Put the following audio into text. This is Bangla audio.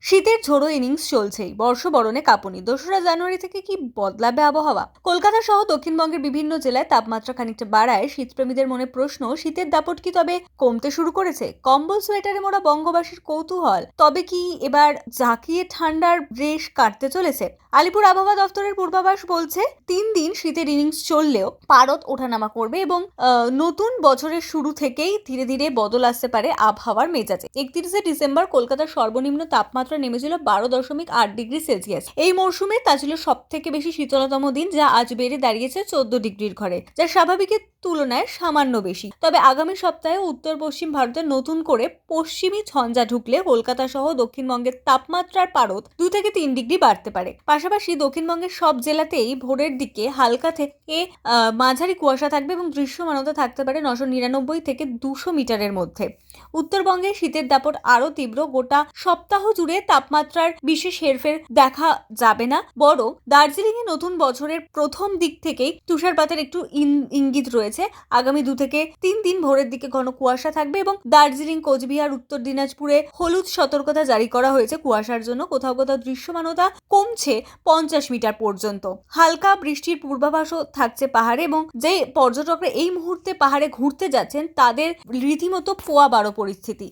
শীতের ঝোড়ো ইনিংস চলছেই, বর্ষবরণে কাঁপুনি। 2রা জানুয়ারি থেকে কি বদলাবে আবহাওয়া? কলকাতা সহ দক্ষিণবঙ্গের বিভিন্ন জেলায় তাপমাত্রা খানিকটা বাড়ায় শীতপ্রেমীদের মনে প্রশ্ন, শীতের দাপট কি তবে কমতে শুরু করেছে? কম্বল সোয়েটারে মোড়া বঙ্গবাসীর কৌতূহল, তবে কি এবার জাঁকিয়ে ঠান্ডার রেশ কাটতে চলেছে? আলিপুর আবহাওয়া দফতরের পূর্বাভাস বলছে 3 দিন শীতের ইনিংস চললেও পারদ ওঠানামা করবে এবং নতুন বছরের শুরু থেকেই ধীরে ধীরে বদল আসতে পারে আবহাওয়ার মেজাজে। 31শে ডিসেম্বর কলকাতার সর্বনিম্ন তাপমাত্রা নেমেছিল 12.8 ডিগ্রি সেলসিয়াস। এই মরশুমে তা ছিল সব থেকে বেশি শীতলতম দিন, যা আজ বেড়ে দাঁড়িয়েছে 14 ডিগ্রির ঘরে, যা স্বাভাবিকের তুলনায় সামান্য বেশি। তবে আগামী সপ্তাহে উত্তর পশ্চিম ভারতে নতুন করে পশ্চিমী ঝঞ্ঝা ঢুকলে কলকাতা সহ দক্ষিণবঙ্গের তাপমাত্রার পারদ 2 থেকে 3 ডিগ্রি বাড়তে পারে। পাশাপাশি দক্ষিণবঙ্গের সব জেলাতেই ভোরের দিকে হালকা থেকে মাঝারি কুয়াশা থাকবে এবং দৃশ্যমানতা থাকতে পারে 999 থেকে 200 মিটারের মধ্যে। উত্তরবঙ্গে শীতের দাপট আরো তীব্র। গোটা সপ্তাহ জুড়ে তাপমাত্রার বিশেষ হেরফের দেখা যাবে না, বরং দার্জিলিং এ নতুন বছরের প্রথম দিক থেকেই তুষারপাতের একটু ইঙ্গিত রয়েছে। আগামী 2 থেকে 3 দিন ভোরের দিকে ঘন কুয়াশা থাকবে এবং দার্জিলিং, কোচবিহার, উত্তর দিনাজপুরে হলুদ সতর্কতা জারি করা হয়েছে কুয়াশার জন্য। কোথাও কোথাও দৃশ্যমানতা কমছে 50 মিটার পর্যন্ত। হালকা বৃষ্টির পূর্বাভাসও থাকছে পাহাড়ে এবং যে পর্যটকরা এই মুহূর্তে পাহাড়ে ঘুরতে যাচ্ছেন তাদের রীতিমতো পোয়া বারো পরিস্থিতি।